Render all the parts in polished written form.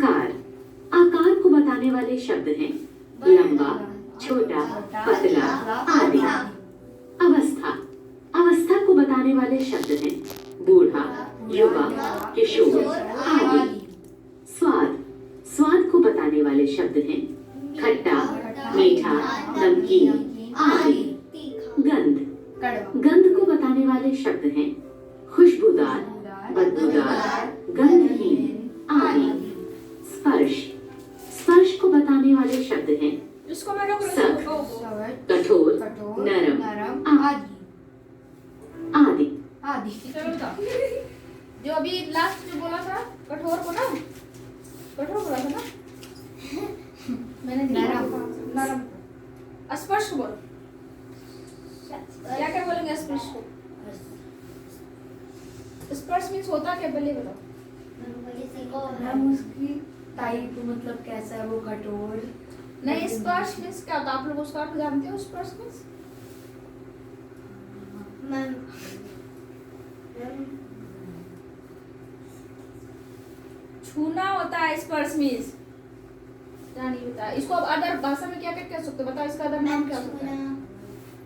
आकार, आकार को बताने वाले शब्द हैं लंबा, छोटा, पतला आदि। अवस्था, अवस्था को बताने वाले शब्द हैं बूढ़ा, युवा, किशोर आदि। स्वाद, स्वाद को बताने वाले शब्द हैं खट्टा, मीठा, नमकीन आदि। गंध, गंध को बताने वाले शब्द हैं खुशबूदार, बदबूदार, गंधहीन आदि। स्पर्श, स्पर्श को बताने वाले शब्द हैं सख्त, कठोर, नरम आदि। जो अभी लास्ट जो बोला था कठोर बोला, कठोर बोला था ना मैंने, नरम। स्पर्श को बोलो, क्या क्या बोलेंगे स्पर्श को? स्पर्श मीन्स होता क्या, पहले बताओ। हम उसकी टाइप मतलब कैसा है, वो कठोर नहीं, स्पर्श मीन्स क्या होता है? आप लोग उसका अर्थ जानते हो? स्पर्श मीन्स छूना होता है। स्पर्श मीन्स जानिए, बता इसको अब अदर भाषा में क्या क्या कह सकते हो? बताओ इसका अदर नाम क्या हो सकता है?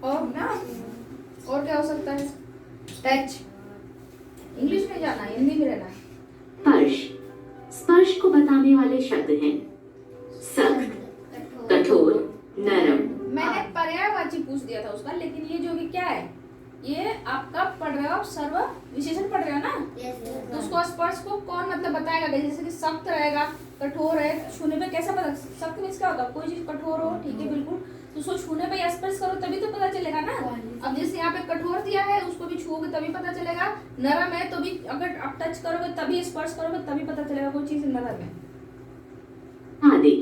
और ना और क्या हो सकता है? टच। इंग्लिश में जाना है, हिंदी में रहना है। स्पर्श, स्पर्श को बताने वाले शब्द हैं सख्त, कठोर, नरम। मैंने पर्यायवाची पूछ दिया था उसका, लेकिन ये जो भी क्या है, ये आपका पढ़ रहे हो, आप सर्व विशेषण पढ़ रहे हो ना, तो उसको स्पर्श को कौन मतलब बताएगा? जैसे कि सख्त रहेगा, कठोर है, छूने पे कैसा पता? सख्त मीन्स क्या होता है? कोई चीज कठोर हो, ठीक है बिल्कुल, तो उसको छूने पे स्पर्श करो तभी तो पता चलेगा ना। अब जैसे यहाँ पे कठोर दिया है, उसको भी छूओगे तभी पता चलेगा। नरम है तो भी अगर आप टच करोगे तभी, स्पर्श करोगे तभी पता चलेगा कोई चीज नरम है आदि।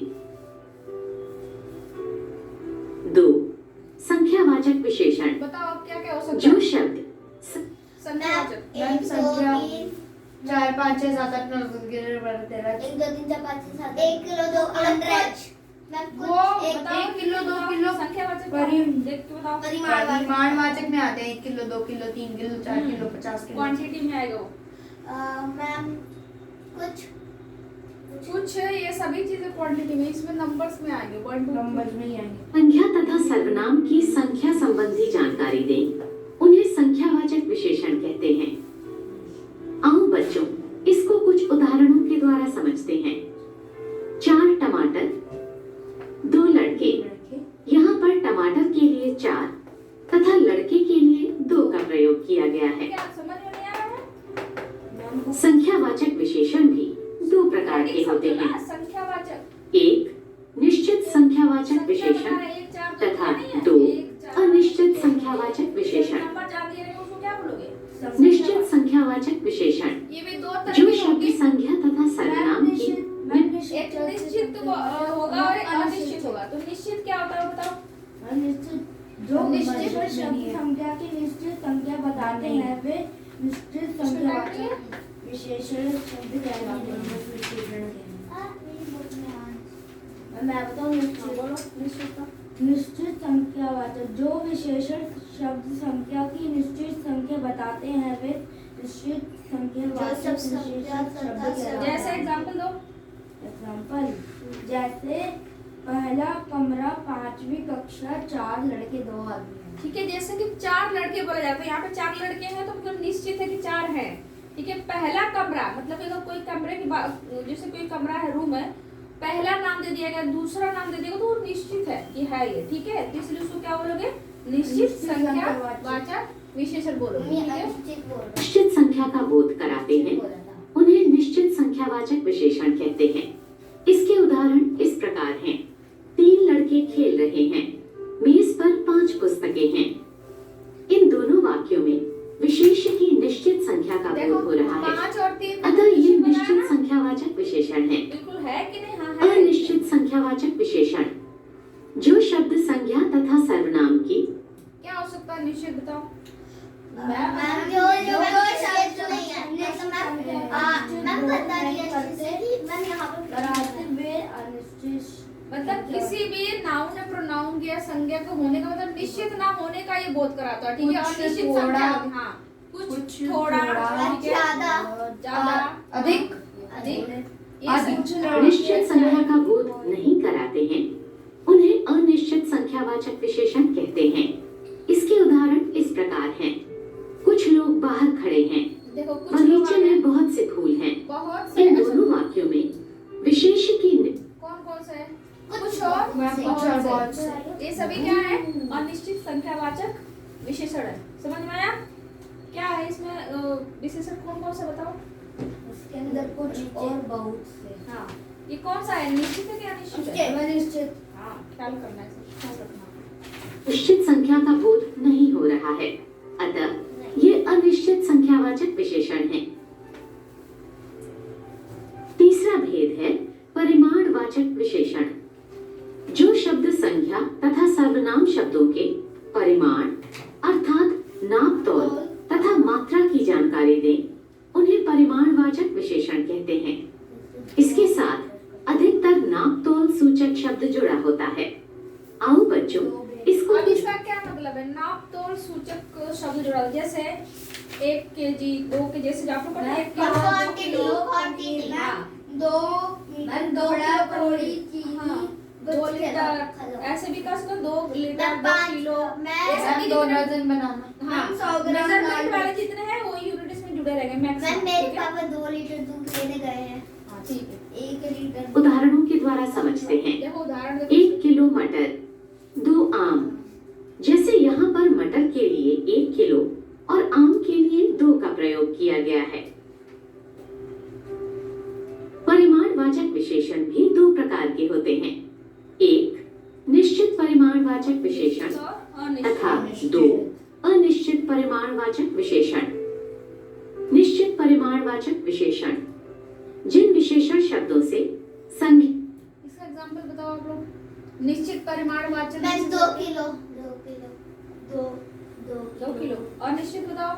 2. संख्यावाचक विशेषण। बताओ अब क्या क्या हो सकता जो है? शब्द संख्यावाचक। संख्या 4 5 6 7 8 9 10 11 12 13 1 2 3 4 5 6 7 1 किलो 2 किलो वो बताओ, 1 किलो 2 किलो संख्यावाचक देख के बताओ। परिमाणवाचक में आते हैं 1 kilo 2 kilo 3 kilo 4 kilo 50 kilo. Quantity में आएगा वो। मैम कुछ ये सभी चीजें क्वांटिटी में, इसमें नंबर्स में आएंगे, 1 2 नंबर्स में ही आएंगे। संख्या तथा सर्वनाम की संख्या संबंधी जानकारी दें, उन्हें संख्यावाचक विशेषण कहते हैं। आओ बच्चों, इसको कुछ उदाहरणों के द्वारा समझते हैं। 4 टमाटर, 2 लड़के। यहाँ पर टमाटर के लिए 4 तथा लड़के के लिए 2 का प्रयोग किया गया है। क्या समझ में नहीं आ रहा है? संख्यावाचक विशेषण भी 2 प्रकार के होते हैं। संख्यावाचक, एक निश्चित संख्यावाचक विशेषण तथा 2 अनिश्चित संख्यावाचक विशेषण। नंबर जान दिए उसको क्या बोलोगे? निश्चित संख्यावाचक विशेषण ये भी दो तरह जो की शब्द होगी। संख्या तथा सर्वनाम की एक निश्चित होगा और एक अनिश्चित होगा। तो निश्चित क्या होता है बताओ? जो निश्चित शब्द संख्या की निश्चित संख्या बताते हैं वे निश्चित संख्यावाचक विशेषण शब्द कहलाते हैं। मैं बताऊं निश्चित संख्यावाचक जो विशेषण शब्द संख्या की निश्चित संख्या बताते हैं वे निश्चित संख्यावाचक विशेषण शब्द कहलाते हैं। जैसे एग्जांपल दो। एग्जांपल जैसे पहला कमरा 5वीं कक्षा 4 लड़के 2 आदमी। ठीक है, जैसे कि 4 लड़के बोले जाते हैं, यहाँ पे 4 लड़के हैं तो मतलब निश्चित है कि 4 हैं। ठीक है, पहला कमरा मतलब अगर कोई कमरे की जैसे कोई कमरा है, रूम है, पहला नाम दे दिया गया, दूसरा नाम दे दिया तो वो निश्चित है कि है ये। ठीक है, तो इसलिए उसको क्या बोलोगे? निश्चित संख्यावाचक विशेषण बोलोगे। ठीक है, निश्चित संख्या का बोध कराते हैं, उन्हें निश्चित संख्यावाचक विशेषण कहते हैं। इसके उदाहरण इस प्रकार हैं। 3 लड़के खेल रहे हैं, मेज पर 5 पुस्तकें हैं। इन दोनों वाक्यों में विशेष की निश्चित संख्या का बोध हो रहा है, 5 और 3 अतः ये निश्चित संख्यावाचक विशेषण है। बिल्कुल है कि नहीं? हाँ है। अनिश्चित संख्यावाचक विशेषण जो शब्द संज्ञा तथा सर्वनाम की क्या हो सकता है? निश्चित बताओ। मैम जो शब्द नहीं है मैम बता रही है मैम यहाँ पर कराते वे अनिश्चित मतलब किसी भी नाउन या प्रोनाउन या संज्ञा को होने का मतलब निश्चित ना होने का ये बोध कराता है। ठीक है, कुछ अनिश्चित थोड़ा, संख्या, हाँ कुछ थोड़ा, ठीक है, ज्यादा, ज्यादा, अधिक अधिक, निश्चित संख्या का बोध नहीं कराते हैं, उन्हें अनिश्चित संख्यावाचक विशेषण कहते हैं। इसके उदाहरण इस प्रकार हैं। कुछ लोग बाहर खड़े हैं, देखो कुछ लोग बगीचे में बहुत से फूल हैं। बहुत से इन दोनों वाक्यों में विशेष की कौन कौन से है? कुछ और बहुत से। ये सभी क्या है? अनिश्चित संख्यावाचक विशेषण है। समझ में आया? क्या है इसमें विशेषण कौन कौन से बताओ? उसके अंदर कुछ और बहुत से। हाँ, ये कौन सा है? निश्चित है कि अनिश्चित है? अनिश्चित। हाँ, ख्याल करना है, ख्याल रखना। निश्चित संख्या का बोध नहीं हो रहा है, अतः ये अनिश्चित संख्यावाचक विशेषण है। तीसरा भेद है परिमाणवाचक विशेषण। जो शब्द संख्या तथा सर्वनाम शब्दों के परिमाण अर्थात नाप तौल तथा मात्रा की जानकारी दें, उन्हें परिमाणवाचक विशेषण कहते हैं। इसके साथ अधिकतर नाप तौल सूचक शब्द जुड़ा होता है। आओ बच्चों, इसको अब इसका क्या मतलब है? नाप तोल सूचक शब्द जुड़ा है। जैसे 1 केजी, 2 केजी, जैसे आप लोग पढ़ते हैं 1 किलो, क्वांटिटी हाँ, 2 थोड़ी चीनी, हाँ, 2 लीटर, ऐसे भी कर सकते हो, 2 लीटर, 2 किलो, मैं ऐसा भी 2 जितने- दर्जन बनाना। हाँ, 100 ग्राम मेजरमेंट दाल। वाले जितने हैं वो यूनिट्स में जुड़े रहेंगे मैक्सिमम। मेरे ठीक है? पापा 2 लीटर दूध लेने गए हैं। हाँ, ठीक है। 1 लीटर उदाहरणों के द्वारा समझते हैं। देखो उदाहरण देखो। 1 किलो मटर, 2 आम। जैसे यहाँ पर मटर के लिए 1 किलो और आम के लिए 2 का प्रयोग किया गया है। परिमाणवाचक विशेषण भी 2 प्रकार के होते हैं। एक निश्चित परिमाणवाचक विशेषण तथा 2 अनिश्चित परिमाणवाचक विशेषण। निश्चित परिमाणवाचक विशेषण जिन विशेषण शब्दों से संख्या इसका एग्जांपल बताओ आप लोग। निश्चित परिमाणवाचक मैं विशेषण। 2 किलो 2 किलो। और निश्चित बताओ।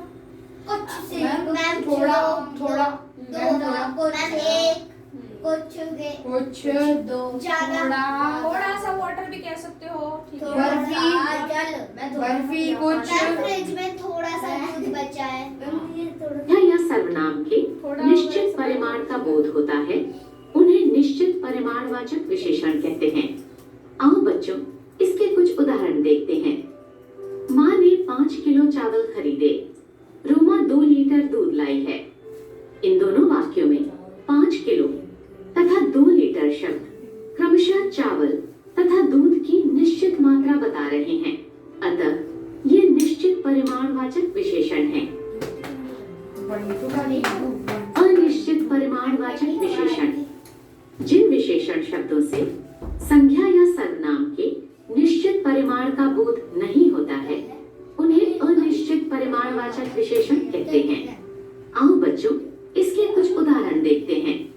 कुछ से मैम, मैम थोड़ा थोड़ा थोड़ा कुछ एक कुछ कुछ 2 ज्यादा थोड़ा सा वाटर भी कह सकते हो। ठीक है। थोड़ा बर्फी, सा जल बर्फी कुछ मैम फ्रिज में थोड़ा सा दूध बचा है। या सर्वनाम के थोड़ा निश्चित परिमाण का बोध होता है, उन्हें निश्चित परिमाणवाचक विशेषण कहते हैं। आओ बच्चों, इसके कुछ उदाहरण देखते हैं। माँ ने 5 किलो चावल खरीदे। रोमा 2 लीटर दूध लाई है। इन दोनों वाक्यों में 5 किलो तथा 2 लीटर शब्द क्रमशः चावल तथा दूध की निश्चित मात्रा बता रहे हैं, अतः ये निश्चित परिमाणवाचक विशेषण हैं। अनिश्चित परिमाणवाचक विशेषण जिन विशेषण शब्दों से संख्या या सर्वनाम के निश्चित परिमाण का बोध नहीं होता है, उन्हें अनिश्चित परिमाणवाचक विशेषण कहते हैं। आओ बच्चों, इसके कुछ उदाहरण देखते हैं।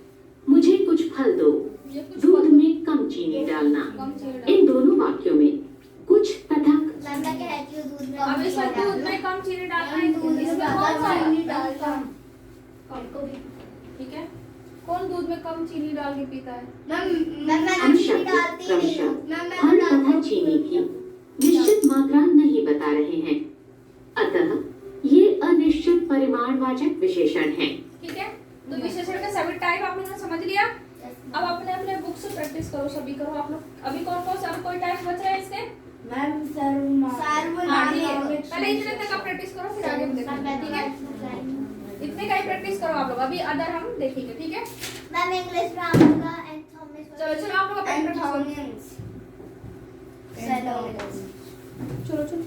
मुझे कुछ फल दो, ये कुछ दूध में कम चीनी डालना। कम चीनी इन दोनों वाक्यों में कुछ तथा मैम मैं कहती हूँ दूध में अब इसमें दूध में कम चीनी डालना है। इसमें कौन सा है? डालता हूँ। ठीक है। कौन दूध में कम चीनी डाल के पीता है? मैं हम चीनी शब्द डालती नहीं हूँ। क्रमशः फल तथा चीनी की निश्चित मात्रा नहीं बता रहे हैं, अतः ये अनिश्चित परिमाणवाचक विशेषण हैं। ठीक है। तो विशेषण के सभी टाइप आप लोगों ने समझ लिया। अब अपने अपने बुक से प्रैक्टिस करो, सभी करो आप लोग। अभी कौन कौन सा कोई टाइप बच रहा है इसके? मैम सर्वनाम। हाँ, ठीक है। पहले इतने तक आप प्रैक्टिस करो, फिर आगे बढ़ेंगे। ठीक है। इतने का ही प्रैक्टिस करो आप लोग। अभी अदर हम देखेंगे। ठीक है। मैम इंग्लिश ग्रामर का एंड थॉमस चलो चलो आप लोग अपना प्रैक्टिस करो। Salonians. चलो चलो।